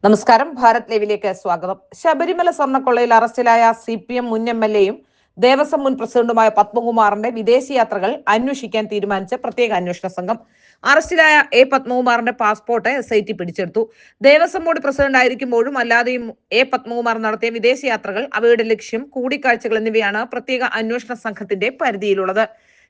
നമസ്കാരം. ഭാരത് ലൈവിലേക്ക് സ്വാഗതം. ശബരിമല സ്വർണ്ണക്കൊള്ളയിൽ അറസ്റ്റിലായ CPM മുൻ MLA-യും ദേവസ്വം മുൻ പ്രസിഡന്റുമായ പത്മകുമാറിന്റെ വിദേശയാത്രകൾ അന്വേഷിക്കാൻ തീരുമാനിച്ച പ്രത്യേക അന്വേഷണ സംഘം. അറസ്റ്റിലായ പത്മകുമാറിന്റെ പാസ്പോർട്ട് SIT പിടിച്ചെടുത്തു. ദേവസ്വം ബോർഡ് പ്രസിഡന്റ് ആയിരിക്കുമ്പോഴും അല്ലാതെയും പത്മകുമാർ നടത്തിയ വിദേശയാത്രകൾ, അവയുടെ ലക്ഷ്യം, കൂടിക്കാഴ്ചകൾ എന്നിവയാണ് പ്രത്യേക അന്വേഷണ സംഘത്തിന്റെ പരിധിയിലുള്ളത്.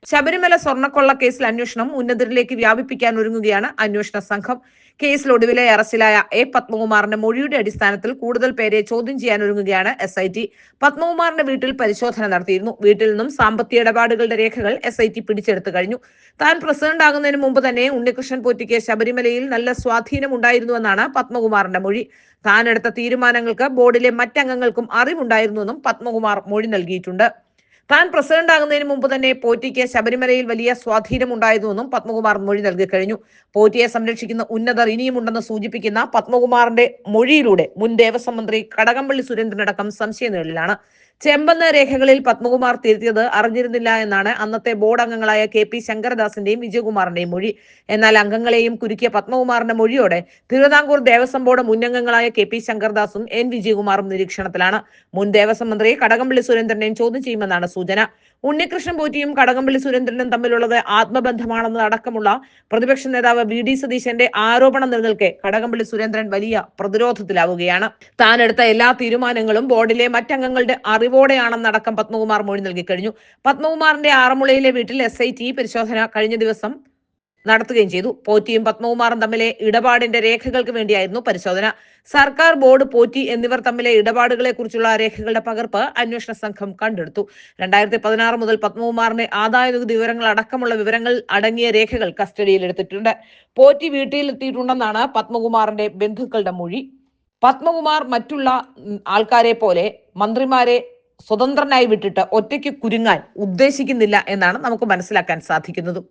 ശബരിമല സ്വർണ്ണക്കൊള്ള കേസിൽ അന്വേഷണം ഉന്നതരിലേക്ക് വ്യാപിപ്പിക്കാൻ ഒരുങ്ങുകയാണ് അന്വേഷണ സംഘം. കേസിൽ ഒടുവിലെ അറസ്റ്റിലായ പത്മകുമാറിന്റെ മൊഴിയുടെ അടിസ്ഥാനത്തിൽ കൂടുതൽ പേരെ ചോദ്യം ചെയ്യാൻ ഒരുങ്ങുകയാണ് SIT. പത്മകുമാറിന്റെ വീട്ടിൽ പരിശോധന നടത്തിയിരുന്നു. വീട്ടിൽ നിന്നും സാമ്പത്തിക ഇടപാടുകളുടെ രേഖകൾ SIT പിടിച്ചെടുത്തു കഴിഞ്ഞു. താൻ പ്രസിഡന്റ് ആകുന്നതിന് മുമ്പ് തന്നെ ഉണ്ണികൃഷ്ണൻ പോറ്റിക്ക് ശബരിമലയിൽ നല്ല സ്വാധീനം ഉണ്ടായിരുന്നുവെന്നാണ് പത്മകുമാറിന്റെ മൊഴി. താൻ എടുത്ത തീരുമാനങ്ങൾക്ക് ബോർഡിലെ മറ്റംഗങ്ങൾക്കും അറിവുണ്ടായിരുന്നുവെന്നും പത്മകുമാർ മൊഴി നൽകിയിട്ടുണ്ട്. താൻ പ്രസിഡന്റ് ആകുന്നതിന് മുമ്പ് തന്നെ പോറ്റിക്ക് ശബരിമലയിൽ വലിയ സ്വാധീനം ഉണ്ടായിരുന്നുവെന്നും പത്മകുമാർ മൊഴി നൽകി കഴിഞ്ഞു. പോറ്റിയെ സംരക്ഷിക്കുന്ന ഉന്നതർ ഇനിയുമുണ്ടെന്ന് സൂചിപ്പിക്കുന്ന പത്മകുമാറിന്റെ മൊഴിയിലൂടെ മുൻ ദേവസ്വം മന്ത്രി കടകംപള്ളി സുരേന്ദ്രനടക്കം സംശയനിഴലിലാണ്. ചെമ്പന്ന രേഖകളിൽ പത്മകുമാർ തിരുത്തിയത് അറിഞ്ഞിരുന്നില്ല എന്നാണ് അന്നത്തെ ബോർഡ് അംഗങ്ങളായ KP ശങ്കരദാസിന്റെയും വിജയകുമാറിന്റെയും മൊഴി. എന്നാൽ അംഗങ്ങളെയും കുരുക്കിയ പത്മകുമാറിന്റെ മൊഴിയോടെ തിരുവിതാംകൂർ ദേവസ്വം ബോർഡ് മുൻ അംഗങ്ങളായ KP ശങ്കരദാസും വിജയകുമാറും നിരീക്ഷണത്തിലാണ്. മുൻ ദേവസ്വം മന്ത്രി കടകംപള്ളി സുരേന്ദ്രനെയും ചോദ്യം ചെയ്യുമെന്നാണ് സൂചന. ഉണ്ണികൃഷ്ണൻ പോറ്റിയും കടകംപള്ളി സുരേന്ദ്രനും തമ്മിലുള്ളത് ആത്മബന്ധമാണെന്ന് അടക്കമുള്ള പ്രതിപക്ഷ നേതാവ് VD സതീശന്റെ ആരോപണം നിലനിൽക്കെ കടകംപള്ളി സുരേന്ദ്രൻ വലിയ പ്രതിരോധത്തിലാവുകയാണ്. താൻ എടുത്ത എല്ലാ തീരുമാനങ്ങളും ബോർഡിലെ മറ്റംഗങ്ങളുടെ അറിവോടെയാണെന്നടക്കം പത്മകുമാർ മൊഴി നൽകി കഴിഞ്ഞു. പത്മകുമാറിന്റെ ആറന്മുളയിലെ വീട്ടിൽ SIT പരിശോധന കഴിഞ്ഞ ദിവസം നടത്തുകയും ചെയ്തു. പോറ്റിയും പത്മകുമാറും തമ്മിലെ ഇടപാടിന്റെ രേഖകൾക്ക് വേണ്ടിയായിരുന്നു പരിശോധന. സർക്കാർ, ബോർഡ്, പോറ്റി എന്നിവർ തമ്മിലെ ഇടപാടുകളെ കുറിച്ചുള്ള രേഖകളുടെ പകർപ്പ് അന്വേഷണ സംഘം കണ്ടെടുത്തു. 2016 മുതൽ പത്മകുമാറിന്റെ ആദായനികുതി വിവരങ്ങൾ അടക്കമുള്ള വിവരങ്ങൾ അടങ്ങിയ രേഖകൾ കസ്റ്റഡിയിൽ എടുത്തിട്ടുണ്ട്. പോറ്റി വീട്ടിലെത്തിയിട്ടുണ്ടെന്നാണ് പത്മകുമാറിന്റെ ബന്ധുക്കളുടെ മൊഴി. പത്മകുമാർ മറ്റുള്ള ആൾക്കാരെ പോലെ മന്ത്രിമാരെ സ്വതന്ത്രനായി വിട്ടിട്ട് ഒറ്റയ്ക്ക് കുരുങ്ങാൻ ഉദ്ദേശിക്കുന്നില്ല എന്നാണ് നമുക്ക് മനസ്സിലാക്കാൻ സാധിക്കുന്നത്.